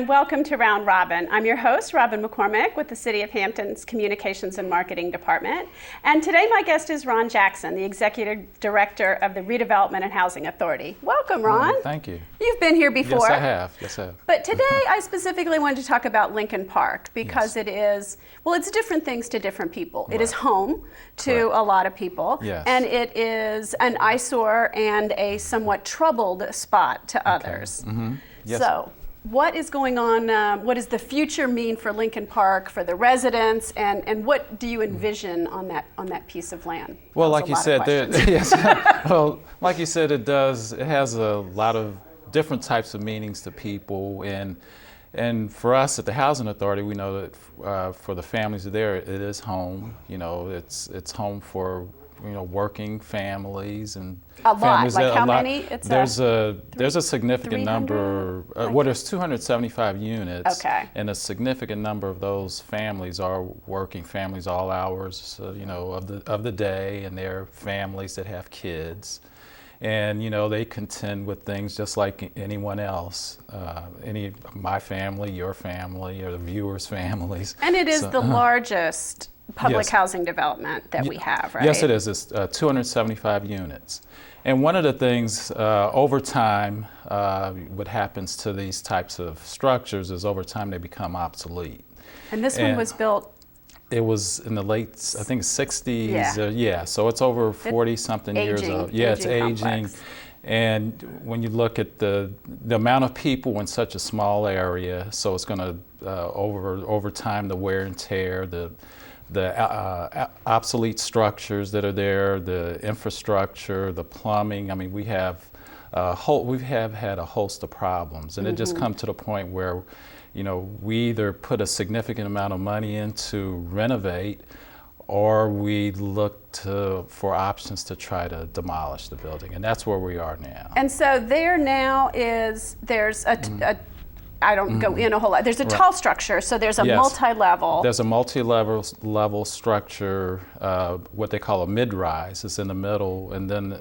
and welcome to Round Robin. I'm your host, Robin McCormick, with the City of Hampton's Communications and Marketing Department. And today my guest is Ron Jackson, the Executive Director of the Redevelopment and Housing Authority. Welcome, Ron. Oh, thank you. You've been here before. Yes, I have. Yes, I have. But today I specifically wanted to talk about Lincoln Park because it is, well, it's different things to different people. Right. It is home to a lot of people. Yes. And it is an eyesore and a somewhat troubled spot to others. Mm-hmm. Yes. So, what is going on? What does the future mean for Lincoln Park, for the residents, and what do you envision on that piece of land? Well, like you said, yes. Well, like you said, it does. It has a lot of different types of meanings to people, and for us at the Housing Authority, we know that for the families there, it is home. You know, it's home for working families and a families. Like how many? There's a significant number. Well, there's 275 units, and a significant number of those families are working families all hours, of the day, and they're families that have kids. And they contend with things just like anyone else, my family, your family, or the viewers' families. And it is the largest public housing development that we have, right? Yes, it is. It's 275 units. And one of the things over time, what happens to these types of structures is over time they become obsolete. And this one was built? It was in the late, I think, 60s. So it's over 40-something years old. Yeah, it's aging. And when you look at the amount of people in such a small area, so it's going to, over time, the wear and tear, the obsolete structures that are there, the infrastructure, the plumbing. I mean, we have had a host of problems, and it just come to the point where, we either put a significant amount of money in to renovate, or we look for options to try to demolish the building, and that's where we are now. And so there now there's I don't go in a whole lot. There's a tall structure, so there's a multi-level. There's a multi-level structure, what they call a mid-rise. It's in the middle, and then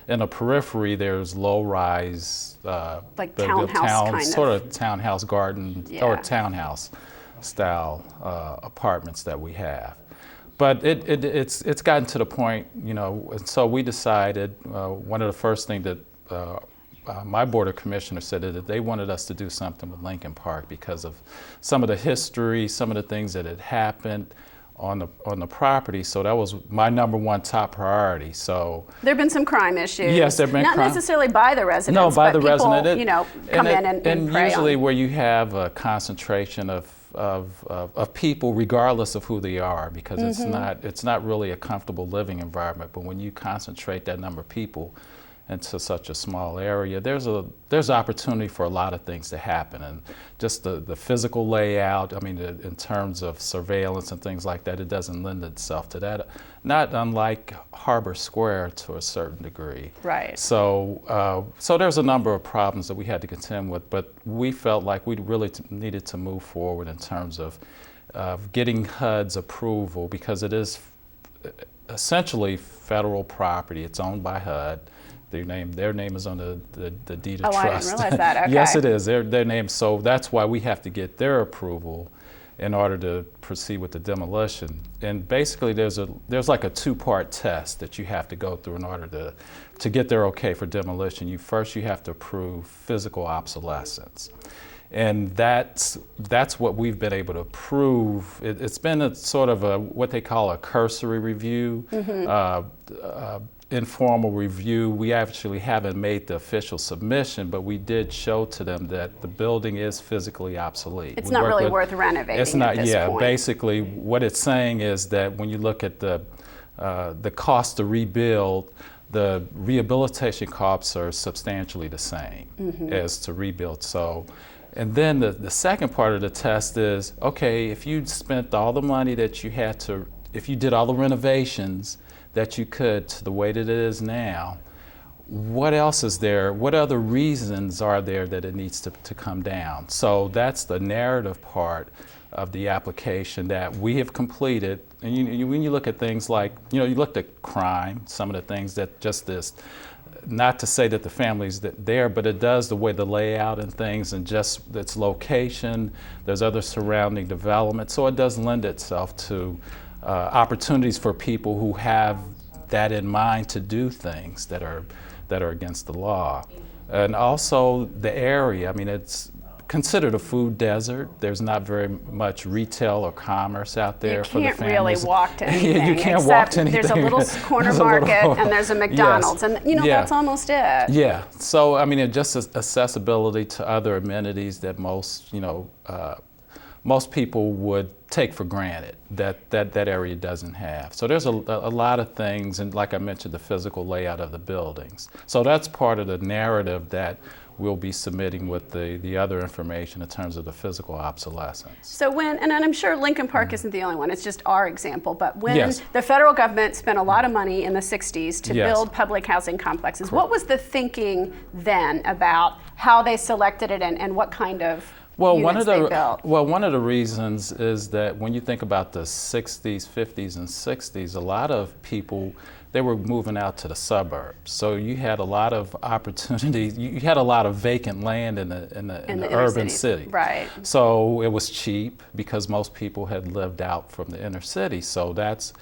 in the periphery there's low-rise, like townhouse kind of. Sort of townhouse garden or townhouse style apartments that we have. But it's gotten to the point, and so we decided, one of the first things that my Board of Commissioners said that they wanted us to do something with Lincoln Park because of some of the history, some of the things that had happened on the property. So that was my number one top priority. So there have been some crime issues. Yes, there have been not crime. Necessarily by the residents. No, by the people, resident. Come in and prey usually on. where you have a concentration of people, regardless of who they are, because it's not really a comfortable living environment. But when you concentrate that number of people into such a small area, there's opportunity for a lot of things to happen, and just the physical layout. I mean, in terms of surveillance and things like that, it doesn't lend itself to that. Not unlike Harbor Square to a certain degree. Right. So there's a number of problems that we had to contend with, but we felt like we really needed to move forward in terms of getting HUD's approval, because it is essentially federal property. It's owned by HUD. Their name is on the deed of trust. I didn't realize that. Okay. Yes, it is. Their name. So that's why we have to get their approval in order to proceed with the demolition. And basically, there's like a two-part test that you have to go through in order to get their okay for demolition. You have to prove physical obsolescence. And that's what we've been able to prove. It's been a sort of what they call a cursory review. Informal review. We actually haven't made the official submission, but we did show to them that the building is physically obsolete. It's not really worth renovating. It's not. At this point. Basically, what it's saying is that when you look at the cost to rebuild, the rehabilitation costs are substantially the same as to rebuild. So. And then the second part of the test is, okay, if you spent all the money that you had to, if you did all the renovations that you could to the way that it is now, what else is there? What other reasons are there that it needs to come down? So that's the narrative part of the application that we have completed. And when you look at things like, you looked at crime, some of the things that just not to say that the family's there, but it does the way the layout and things and just its location. There's other surrounding development, so it does lend itself to opportunities for people who have that in mind to do things that are against the law. And also the area, I mean, it's considered a food desert. There's not very much retail or commerce out there for the families. You can't really walk to anything. You can't walk to anything. There's a little corner market and there's a McDonald's, yes. and that's almost it. Yeah. So I mean, it just accessibility to other amenities that most most people would take for granted that area doesn't have. So there's a lot of things, and like I mentioned, the physical layout of the buildings. So that's part of the narrative that we'll be submitting with the other information in terms of the physical obsolescence. So and I'm sure Lincoln Park isn't the only one, it's just our example, but when yes. the federal government spent a lot of money in the 60s to yes. build public housing complexes, Correct. what was the thinking then about how they selected it and what kind of units they built? Well, one of the reasons is that when you think about the 60s, 50s, and 60s, a lot of people, they were moving out to the suburbs. So you had a lot of opportunities. You had a lot of vacant land in the urban city. Right. So it was cheap because most people had lived out from the inner city. So that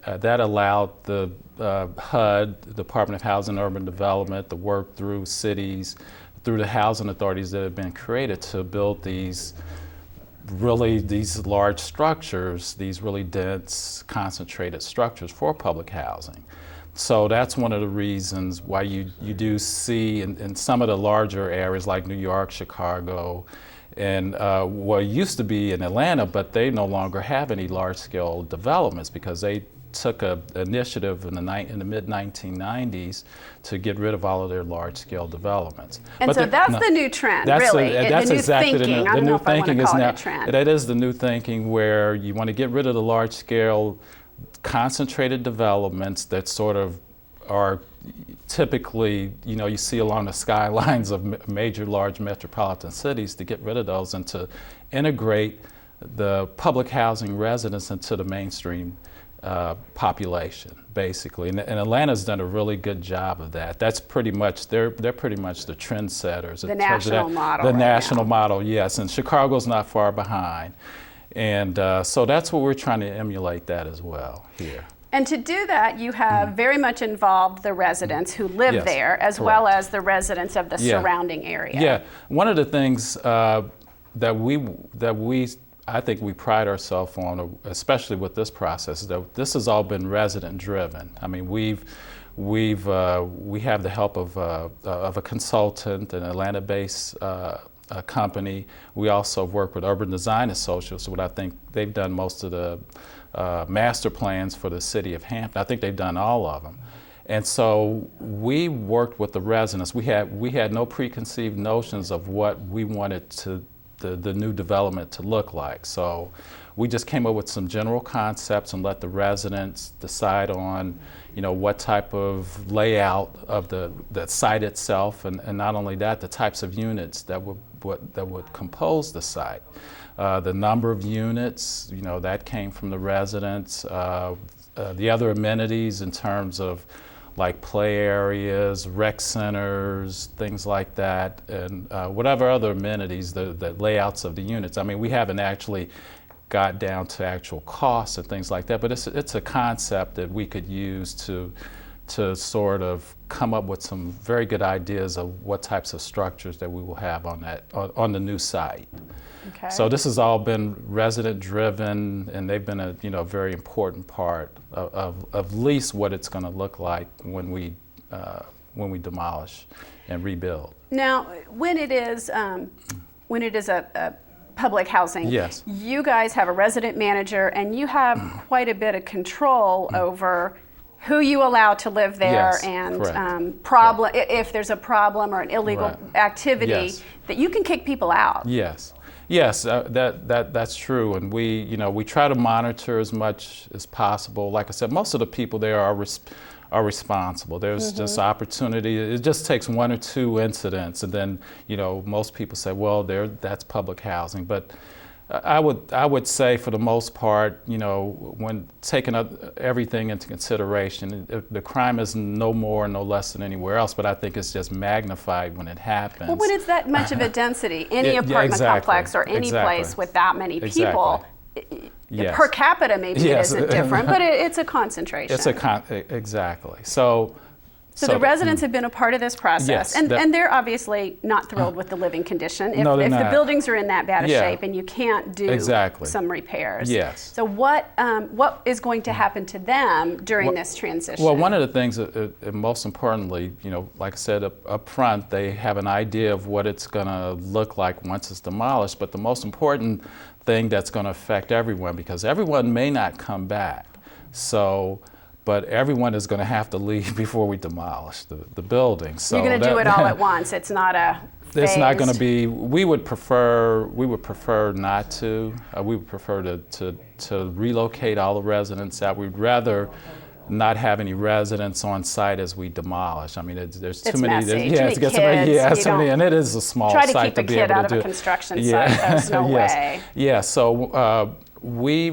allowed the HUD, Department of Housing and Urban Development, to work through cities, through the housing authorities that have been created to build these large structures, these really dense, concentrated structures for public housing. So that's one of the reasons why you do see in some of the larger areas like New York, Chicago, and what used to be in Atlanta, but they no longer have any large-scale developments because they took an initiative in the mid-1990s to get rid of all of their large-scale developments. And so that's the new trend, really. That's the new exactly thinking. I don't know if I want to call it a trend. That is the new thinking, where you want to get rid of the large-scale concentrated developments that sort of are typically, you see along the skylines of major large metropolitan cities, to get rid of those and to integrate the public housing residents into the mainstream population, basically, and Atlanta's done a really good job of that. That's pretty much they're pretty much the trendsetters. The national model. The national model, yes, and Chicago's not far behind, and so that's what we're trying to emulate that as well here. And to do that, you have very much involved the residents who live yes, there, as correct. well as the residents of the yeah. surrounding area. Yeah, one of the things that I think we pride ourselves on, especially with this process, is that this has all been resident driven. I mean, we have the help of a consultant, an Atlanta-based company. We also work with Urban Design Associates, what I think they've done most of the master plans for the city of Hampton. I think they've done all of them. And so we worked with the residents. We had no preconceived notions of what we wanted the new development to look like. So we just came up with some general concepts and let the residents decide on, what type of layout of the site itself, and not only that, the types of units that would compose the site. The number of units, that came from the residents. The other amenities in terms of like play areas, rec centers, things like that, and whatever other amenities, the layouts of the units. I mean, we haven't actually got down to actual costs and things like that, but it's a concept that we could use to sort of come up with some very good ideas of what types of structures that we will have on the new site. Okay. So this has all been resident driven, and they've been a very important part of at least what it's going to look like when we demolish and rebuild. Now, when it is a public housing, yes. You guys have a resident manager, and you have quite a bit of control over who you allow to live there, yes, and if there's a problem or an illegal right. activity, yes. that you can kick people out. Yes. Yes, that's true, and we try to monitor as much as possible. Like I said, most of the people there are responsible. There's just opportunity. It just takes one or two incidents, and then most people say, well, that's public housing. But I would say for the most part, when taking everything into consideration, the crime is no more, no less than anywhere else. But I think it's just magnified when it happens. Well, when it's that much of a density, any apartment complex or any place with that many people, per capita maybe it isn't different, but it's a concentration. Exactly. So the residents have been a part of this process, yes, and they're obviously not thrilled with the living condition. If the buildings are in that bad a shape and you can't do some repairs. Yes. So what is going to happen to them during this transition? Well, one of the things, most importantly, like I said up front, they have an idea of what it's going to look like once it's demolished. But the most important thing that's going to affect everyone, because everyone may not come back. But everyone is going to have to leave before we demolish the building. So you're going to do it all at once. It's not a phased. It's not going to be. We would prefer not to. We would prefer to relocate all the residents out. We'd rather not have any residents on site as we demolish. I mean, there's too many. Too many, and it is a small site to be able to do. Try to keep a kid out of a construction site. There's no way. Yeah. So we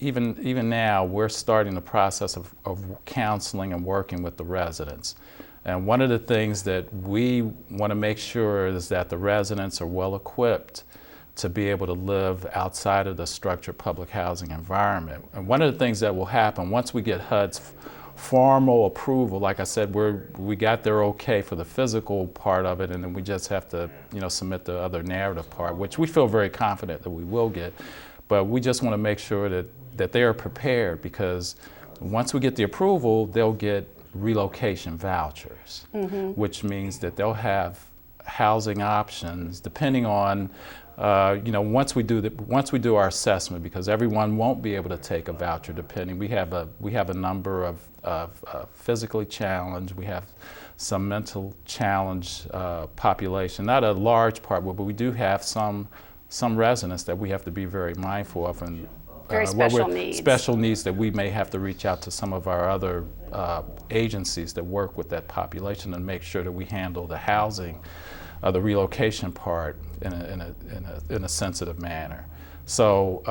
even now, we're starting the process of counseling and working with the residents. And one of the things that we want to make sure is that the residents are well equipped to be able to live outside of the structured public housing environment. And one of the things that will happen once we get HUD's formal approval, like I said, we got their okay for the physical part of it, and then we just have to submit the other narrative part, which we feel very confident that we will get. But we just want to make sure that they are prepared, because once we get the approval, they'll get relocation vouchers, which means that they'll have housing options depending on, once we do our assessment, because everyone won't be able to take a voucher depending. We have a number of physically challenged, we have some mental challenged population, not a large part, but we do have some residents that we have to be very mindful of, and very special needs that we may have to reach out to some of our other agencies that work with that population and make sure that we handle the housing, the relocation part in a sensitive manner. So,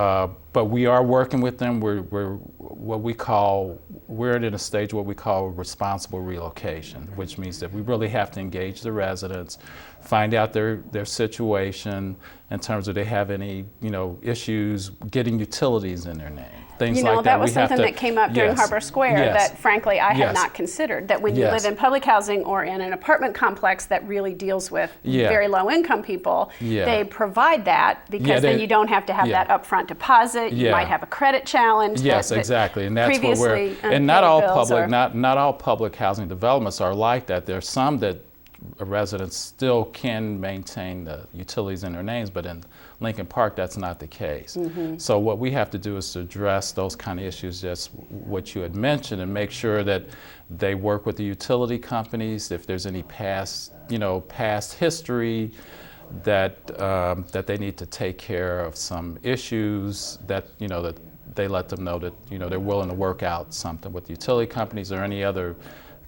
but we are working with them. We're in a stage what we call responsible relocation, which means that we really have to engage the residents, find out their situation in terms of they have any issues getting utilities in their name. Things like that. That was something that came up during Harbor Square that frankly I had not considered, that when you live in public housing or in an apartment complex that really deals with very low income people, they provide that because then you don't have to have that upfront deposit. You might have a credit challenge. Yes, exactly. And that's what we're, and not all public housing developments are like that. There's some that residents still can maintain the utilities in their names, but in Lincoln Park, that's not the case. So what we have to do is to address those kind of issues, just what you had mentioned, and make sure that they work with the utility companies. If there's any past history that they need to take care of some issues, that that they let them know that they're willing to work out something with the utility companies or any other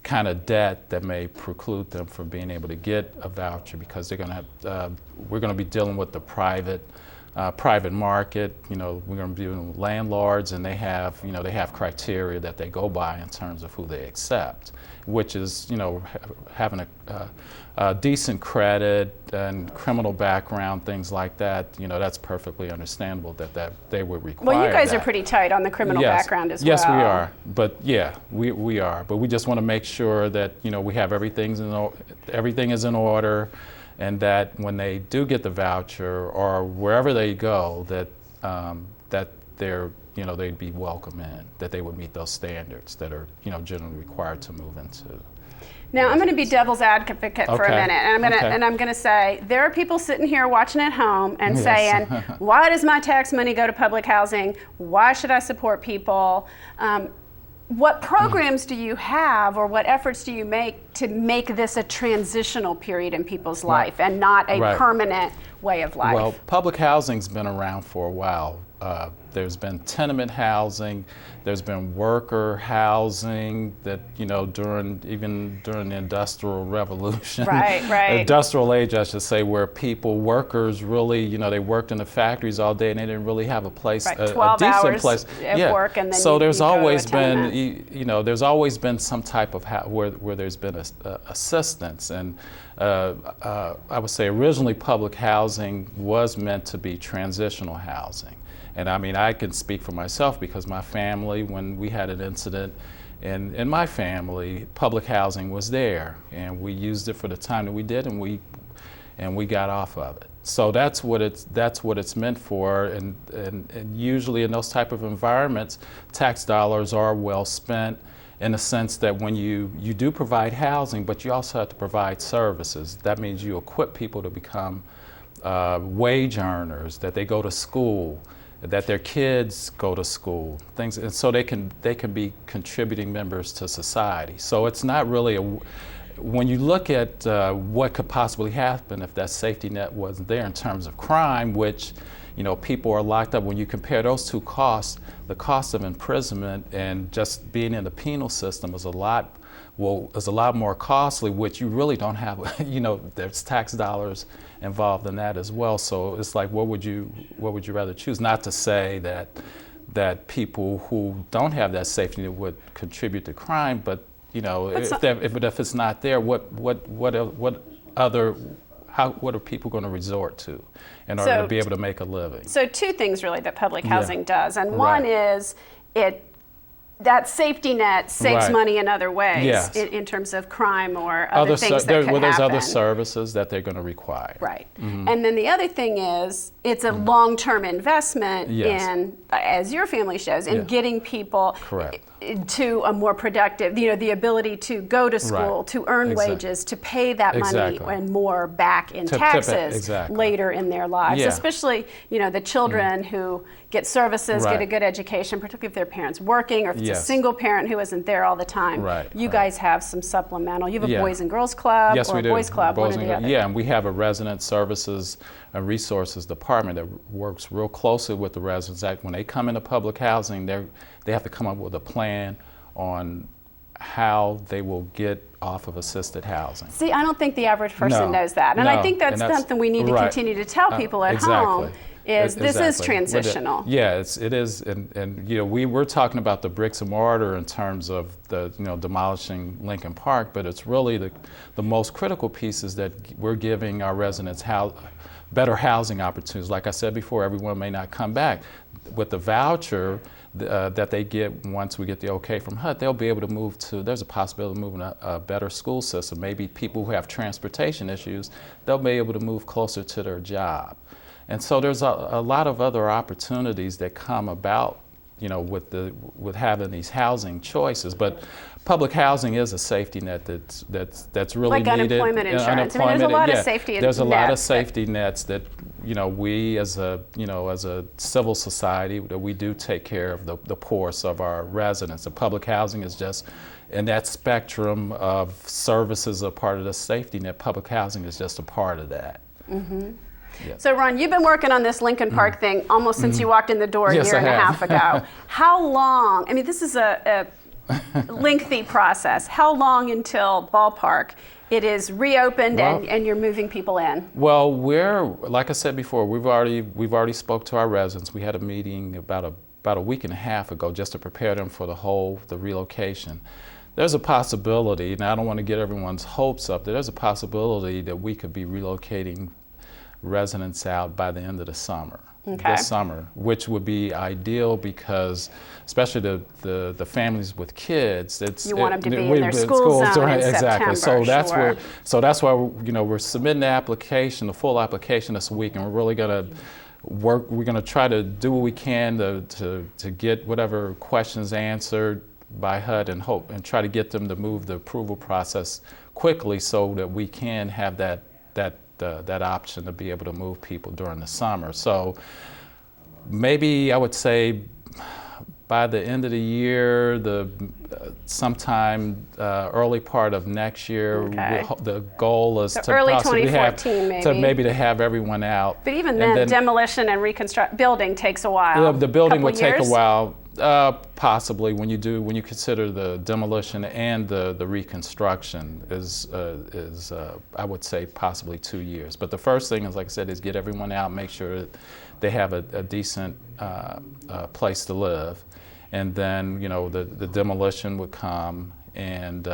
kind of debt that may preclude them from being able to get a voucher, because they're going to have, we're going to be dealing with the private market. We're going to be dealing with landlords, and they have criteria that they go by in terms of who they accept, which is having a decent credit and criminal background, things like that. That's perfectly understandable that they would require. Well, you guys are pretty tight on the criminal background as well. Yes, we are. But we are. But we just want to make sure that we have everything is in order, and that when they do get the voucher or wherever they go, that they'd be welcome in, that they would meet those standards that are generally required to move into. Now I'm going to be devil's advocate for a minute, and I'm going to say there are people sitting here watching at home and saying, "Why does my tax money go to public housing? Why should I support people?" What programs do you have, or what efforts do you make to make this a transitional period in people's life and not a permanent way of life? Well, public housing's been around for a while. there's been tenement housing, there's been worker housing that, during the Industrial Revolution, right. Industrial Age, I should say, where workers really, they worked in the factories all day and they didn't really have a place, right. a 12 decent hours place. of work, and then so you there's go to a always been, tenement. there's always been some type of where there's been assistance, and I would say originally public housing was meant to be transitional housing. And I mean, I can speak for myself because my family, when we had an incident in my family, public housing was there, and we used it for the time that we did, and we got off of it. So that's what it's meant for, and usually in those type of environments, tax dollars are well spent, in the sense that when you do provide housing, but you also have to provide services. That means you equip people to become wage earners, that they go to school, that their kids go to school, things, and so they can be contributing members to society. So it's not really when you look at what could possibly happen if that safety net wasn't there in terms of crime, which people are locked up. When you compare those two costs, the cost of imprisonment and just being in the penal system is a lot more costly, which you really don't have. There's tax dollars involved in that as well. So it's like, what would you rather choose? Not to say that people who don't have that safety net would contribute to crime, but if it's not there, what are people going to resort to in order to be able to make a living? So two things really that public housing does, and Right. one is that safety net saves Right. money in other ways, Yes. in terms of crime or other things that could there's happen. other services that they're going to require. Right. And then the other thing is it's a long-term investment Yes. in, as your family shows, in Yeah. getting people Correct. to a more productive, the ability to go to school, Right. to earn Exactly. wages, to pay that money Exactly. and more back in To pay- taxes exactly. later in their lives, Yeah. especially, the children who get services, get a Right. good education, particularly if their parents working or if it's a Yes. single parent who isn't there all the time. Right, You right. guys have some supplemental. You have a Yeah. Boys and Girls Club Yes, or we a do. Boys Club, one or the other. Yeah, and we have a resident services and resources department that works real closely with the residents. When they come into public housing, they have to come up with a plan on how they will get off of assisted housing. See, I don't think the average person No, knows that. And I no, think that's and that's- something we need to right. continue to tell people at home is this is transitional. Yeah, it is, and we were talking about the bricks and mortar in terms of the demolishing Lincoln Park, but it's really the most critical pieces that we're giving our residents better housing opportunities. Like I said before, everyone may not come back. With the voucher that they get once we get the okay from HUD, they'll be able to move to, there's a possibility of moving a better school system. Maybe people who have transportation issues, they'll be able to move closer to their job. And so there's a lot of other opportunities that come about, with having these housing choices. But public housing is a safety net that's really Like needed. unemployment insurance. I mean, there's a lot of safety There's a lot of nets safety nets that we as a civil society, that we do take care of the poorest of our residents. The public housing is just in that spectrum of services, a part of the safety net. Public housing is just a part of that. Yeah. So Ron, you've been working on this Lincoln Park thing almost since you walked in the door a Yes, year and I a have. half ago. How long, I mean, this is a lengthy process. How long until ballpark it is reopened and you're moving people in? Well, like I said before, we've already spoke to our residents. We had a meeting about a week and a half ago just to prepare them for the relocation. There's a possibility, and I don't want to get everyone's hopes up, there's a possibility that we could be relocating residents out by the end of the summer. Okay. This summer, which would be ideal because, especially the families with kids, You want them to be in their school zone in exactly. September, So that's why we're submitting the full application this week, and we're really going to work. We're going to try to do what we can to get whatever questions answered by HUD and try to get them to move the approval process quickly so that we can have that option to be able to move people during the summer. So maybe I would say by the end of the year, sometime early part of next year, Okay. the goal is So to early possibly 2014 maybe. to have everyone out. But even And then, demolition and building takes a while. the building Couple would take a years? while, possibly when you consider the demolition and the reconstruction is I would say possibly 2 years. But the first thing is, like I said, is get everyone out, make sure that they have a decent place to live, and then the demolition would come, and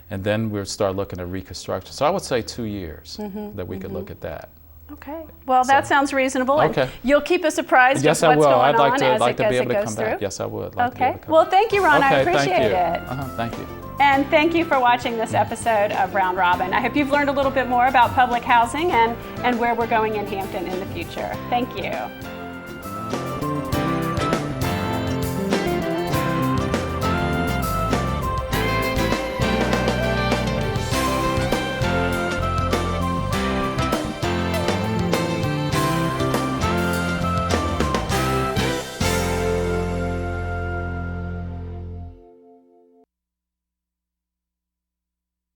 then we'll start looking at reconstruction. So I would say 2 years that we could look at that. Okay. Well, that sounds reasonable. Okay. And you'll keep us apprised Yes, of I what's will. going I'd like on to as like it to be able to goes come through. back. Yes, I would. Like to be Okay. able to come Well, back. thank you, Ron. I Okay, appreciate thank you. it. Thank you. And thank you for watching this episode of Round Robin. I hope you've learned a little bit more about public housing and where we're going in Hampton in the future. Thank you.